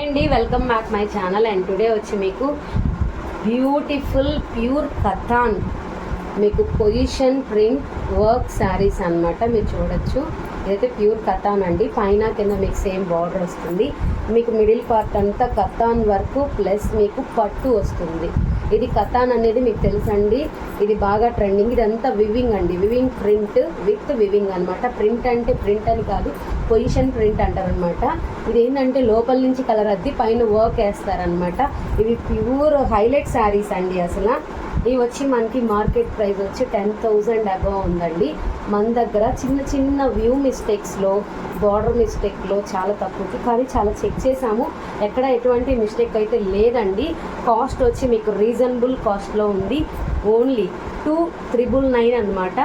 అండి, welcome back my channel. And today వచ్చి మీకు బ్యూటిఫుల్ ప్యూర్ కథాన్ మీకు పొజిషన్ ప్రింట్ వర్క్ శారీస్ అన్నమాట. మీరు చూడొచ్చు, ఇదైతే ప్యూర్ కథాన్ అండి. పైన కింద మీకు సేమ్ బార్డర్ వస్తుంది. మీకు మిడిల్ పార్ట్ అంతా కథాన్ వర్క్ ప్లస్ మీకు పట్టు వస్తుంది. ఇది కథాన్ అనేది మీకు తెలుసండి, ఇది బాగా ట్రెండింగ్. ఇదంతా వివింగ్ అండి, వివింగ్ ప్రింట్ విత్ వివింగ్ అనమాట. ప్రింట్ అంటే ప్రింట్ అని కాదు, పొజిషన్ ప్రింట్ అంటారనమాట. ఇది ఏంటంటే లోపల నుంచి కలర్ అద్ది పైన వర్క్ వేస్తారనమాట. ఇవి ప్యూర్ హైలైట్ శారీస్ అండి. అసలు ఇవి వచ్చి మనకి మార్కెట్ ప్రైస్ వచ్చి 10,000 అబవ్ ఉందండి. మన దగ్గర చిన్న చిన్న వ్యూ మిస్టేక్స్లో, బార్డర్ మిస్టేక్లో చాలా తక్కువకి, కానీ చాలా చెక్ చేసాము, ఎక్కడ ఎటువంటి మిస్టేక్ అయితే లేదండి. కాస్ట్ వచ్చి మీకు రీజనబుల్ కాస్ట్లో ఉంది. ఓన్లీ 2,999 అనమాట.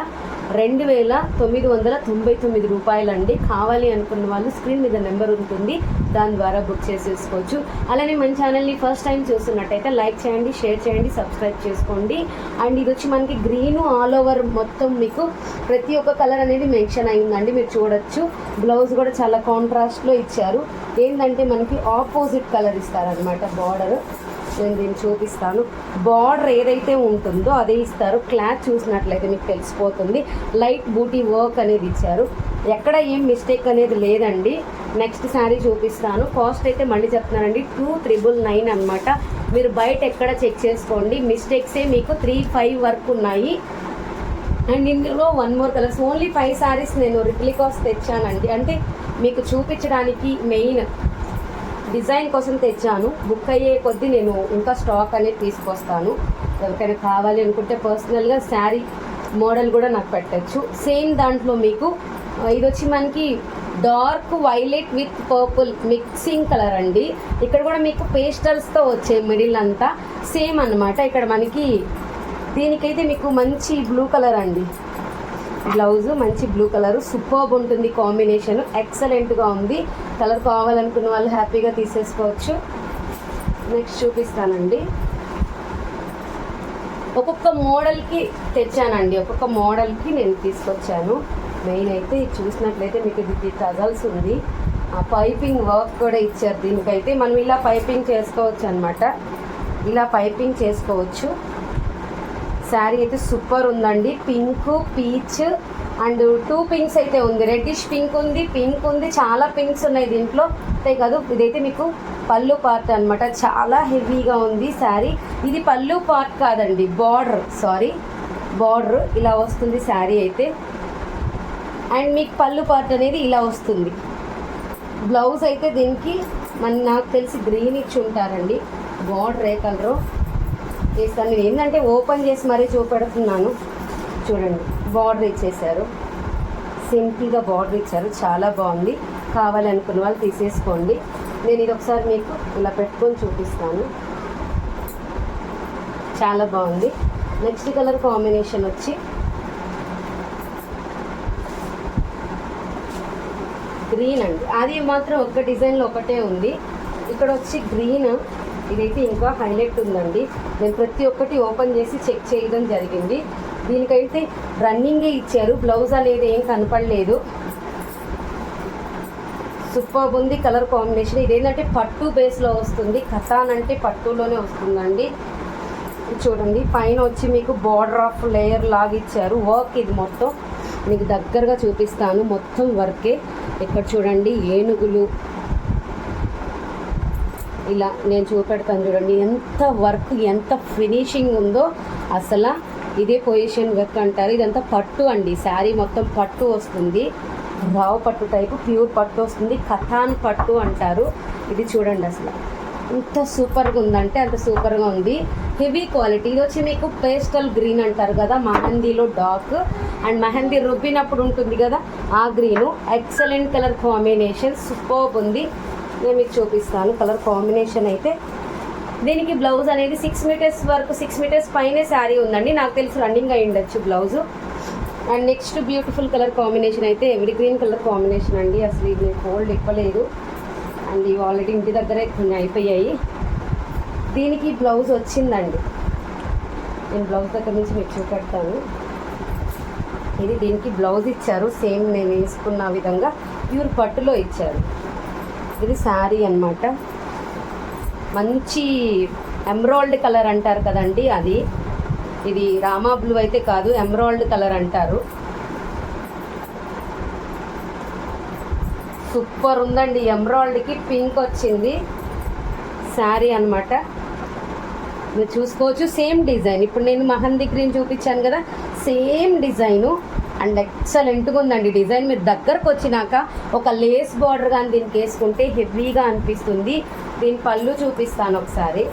2,999 రూపాయలండి. కావాలి అనుకున్న వాళ్ళు స్క్రీన్ మీద నెంబర్ ఉంటుంది, దాని ద్వారా బుక్ చేసేసుకోవచ్చు. అలానే మన ఛానల్ని ఫస్ట్ టైం చూస్తున్నట్టయితే లైక్ చేయండి, షేర్ చేయండి, సబ్స్క్రైబ్ చేసుకోండి. అండ్ ఇది వచ్చి మనకి గ్రీన్ ఆల్ ఓవర్ మొత్తం మీకు ప్రతి ఒక్క కలర్ అనేది మెన్షన్ అయిందండి. మీరు చూడొచ్చు, బ్లౌజ్ కూడా చాలా కాంట్రాస్ట్లో ఇచ్చారు. ఏంటంటే మనకి ఆపోజిట్ కలర్ ఇస్తారనమాట. బార్డర్ నేను దీన్ని చూపిస్తాను. బార్డర్ ఏదైతే ఉంటుందో అదే ఇస్తారు. క్లాత్ చూసినట్లయితే మీకు తెలిసిపోతుంది. లైట్ బూటీ వర్క్ అనేది ఇచ్చారు, ఎక్కడ ఏం మిస్టేక్ అనేది లేదండి. నెక్స్ట్ శారీ చూపిస్తాను. కాస్ట్ అయితే మళ్ళీ చెప్తున్నానండి, 2,999 అనమాట. మీరు బయట ఎక్కడ చెక్ చేసుకోండి, మిస్టేక్సే మీకు 3-5 వరకు ఉన్నాయి. అండ్ ఇందులో 1 మోర్ కలర్స్. ఓన్లీ 5 శారీస్ నేను రిప్లికాస్ తెచ్చానండి, అంటే మీకు చూపించడానికి మెయిన్ డిజైన్ కోసం తెచ్చాను. బుక్ అయ్యే కొద్దీ నేను ఇంకా స్టాక్ అనేది తీసుకొస్తాను. ఎవరికైనా కావాలి అనుకుంటే పర్సనల్గా శారీ మోడల్ కూడా నాకు పెట్టచ్చు. సేమ్ దాంట్లో మీకు ఇది వచ్చి మనకి dark violet with purple mixing colour అండి. ఇక్కడ కూడా మీకు పేస్టల్స్తో వచ్చే మిడిల్ అంతా సేమ్ అన్నమాట. ఇక్కడ మనకి దీనికైతే మీకు మంచి బ్లూ కలర్ అండి. బ్లౌజు మంచి బ్లూ కలరు, సూపర్బ్ ఉంటుంది కాంబినేషన్, ఎక్సలెంట్గా ఉంది. కలర్ కావాలనుకున్న వాళ్ళు హ్యాపీగా తీసేసుకోవచ్చు. నెక్స్ట్ చూపిస్తానండి. ఒక్కొక్క మోడల్కి తెచ్చానండి, ఒక్కొక్క మోడల్కి నేను తీసుకొచ్చాను. మెయిన్ అయితే ఇది చూసినట్లయితే మీకు ఇది టజల్స్ ఉంది, ఆ పైపింగ్ వర్క్ కూడా ఇచ్చారు. దీనికైతే మనం ఇలా పైపింగ్ చేసుకోవచ్చు అనమాట, ఇలా పైపింగ్ చేసుకోవచ్చు. శారీ అయితే సూపర్ ఉందండి. పింక్, పీచ్ అండ్ 2 పింక్స్ అయితే ఉంది. రెడ్డిష్ పింక్ ఉంది, పింక్ ఉంది, చాలా పింక్స్ ఉన్నాయి దీంట్లో. అంతే కాదు, ఇదైతే మీకు పళ్ళు పార్ట్ అనమాట. చాలా హెవీగా ఉంది శారీ. ఇది పళ్ళు పార్ట్ కాదండి, బార్డర్ ఇలా వస్తుంది శారీ అయితే. అండ్ మీకు పళ్ళు పార్ట్ అనేది ఇలా వస్తుంది. బ్లౌజ్ అయితే దీనికి నాకు తెలిసి గ్రీన్ ఇచ్చి ఉంటారండి. బార్డర్ ఏ కలరో వేస్తాను. నేను ఏంటంటే ఓపెన్ చేసి మరీ చూపెడుతున్నాను. చూడండి, బార్డర్ ఇచ్చేసారు, సింపుల్గా బార్డర్ ఇచ్చారు, చాలా బాగుంది. కావాలనుకున్న వాళ్ళు తీసేసుకోండి. నేను ఇది ఒకసారి మీకు ఇలా పెట్టుకొని చూపిస్తాను, చాలా బాగుంది. నెక్స్ట్ కలర్ కాంబినేషన్ వచ్చి గ్రీన్ అండి. అది మాత్రం ఒక్క డిజైన్లో ఒకటే ఉంది. ఇక్కడ వచ్చి గ్రీన్, ఇదైతే ఇంకా హైలైట్ ఉందండి. నేను ప్రతి ఒక్కటి ఓపెన్ చేసి చెక్ చేయడం జరిగింది. దీనికైతే రన్నింగే ఇచ్చారు, బ్లౌజ్ అనేది ఏం కనపడలేదు. సూపర్ ఉంది కలర్ కాంబినేషన్. ఇదేంటంటే పట్టు బేస్లో వస్తుంది, కథాన్ అంటే పట్టులోనే వస్తుందండి. చూడండి, పైన వచ్చి మీకు బార్డర్ ఆఫ్ లేయర్ లాగా ఇచ్చారు. వర్క్ ఇది మొత్తం మీకు దగ్గరగా చూపిస్తాను, మొత్తం వర్కే. ఇక్కడ చూడండి, ఏనుగులు ఇలా నేను చూపెడతాను. చూడండి ఎంత వర్క్, ఎంత ఫినిషింగ్ ఉందో అసలు. ఇదే పొజిషన్ వర్క్ అంటారు. ఇదంతా పట్టు అండి, శారీ మొత్తం పట్టు వస్తుంది. రావు పట్టు టైపు ప్యూర్ పట్టు వస్తుంది, కథాన్ పట్టు అంటారు. ఇది చూడండి అసలు ఎంత సూపర్గా ఉందంటే అంత సూపర్గా ఉంది. Heavy quality. ఇది వచ్చి మీకు పేస్టల్ గ్రీన్ అంటారు కదా, మెహందీలో డార్క్ అండ్ మెహందీ రుబ్బినప్పుడు ఉంటుంది కదా ఆ green. Excellent colour combination, superb ఉంది. నేను మీకు చూపిస్తాను కలర్ కాంబినేషన్ అయితే. దీనికి బ్లౌజ్ అనేది 6 మీటర్స్ వరకు, 6 మీటర్స్ పైనే శారీ ఉందండి. నాకు తెలిసి రన్నింగ్ అయి ఉండొచ్చు blouse. And next beautiful colour combination అయితే ఎవరి గ్రీన్ కలర్ కాంబినేషన్ అండి. అసలు ఇది నేను హోల్డ్ ఇవ్వలేదు అండ్ ఇవి ఆల్రెడీ ఇంటి దగ్గరే కొన్ని అయిపోయాయి. దీనికి బ్లౌజ్ వచ్చిందండి, నేను బ్లౌజ్ దగ్గర నుంచి మీకు చూపెడతాను. ఇది దీనికి బ్లౌజ్ ఇచ్చారు, సేమ్ నేను వేసుకున్న విధంగా ప్యూర్ పట్టులో ఇచ్చారు. ఇది శారీ అన్నమాట. మంచి ఎమరాల్డ్ కలర్ అంటారు కదండి, అది. ఇది రామా బ్లూ అయితే కాదు, ఎమరాల్డ్ కలర్ అంటారు. సూపర్ ఉందండి. ఎమరాల్డ్కి పింక్ వచ్చింది శారీ అనమాట. మీరు చూసుకోవచ్చు, సేమ్ డిజైన్. ఇప్పుడు నేను మహందీ గ్రీన్ చూపించాను కదా, సేమ్ డిజైను. అండ్ ఎక్సలెంట్గా ఉందండి డిజైన్. మీరు దగ్గరకు వచ్చినాక ఒక లేస్ బార్డర్ కానీ దీనికి వేసుకుంటే హెవీగా అనిపిస్తుంది. దీని పళ్ళు చూపిస్తాను ఒకసారి.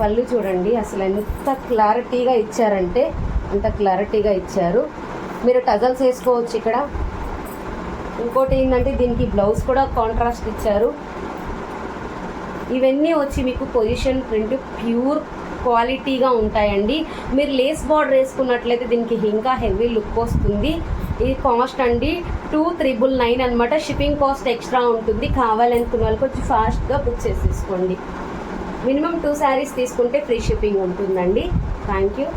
పళ్ళు చూడండి, అసలు ఎంత క్లారిటీగా ఇచ్చారంటే అంత క్లారిటీగా ఇచ్చారు. మీరు టజల్స్ వేసుకోవచ్చు ఇక్కడ. ఇంకోటి ఏంటంటే దీనికి బ్లౌజ్ కూడా కాంట్రాస్ట్ ఇచ్చారు. ఇవన్నీ వచ్చి మీకు పొజిషన్ ప్రింట్ ప్యూర్ క్వాలిటీగా ఉంటాయండి. మీరు లేస్ బార్డర్ వేసుకున్నట్లయితే దీనికి ఇంకా హెవీ లుక్ వస్తుంది. ఇది కాస్ట్ అండి 2399 అనమాట. షిప్పింగ్ కాస్ట్ ఎక్స్ట్రా ఉంటుంది. కావాలనుకున్న వాళ్ళు కొంచెం ఫాస్ట్గా బుక్ చేసేసుకోండి. మినిమం 2 శారీస్ తీసుకుంటే ఫ్రీ షిప్పింగ్ ఉంటుందండి. Thank you.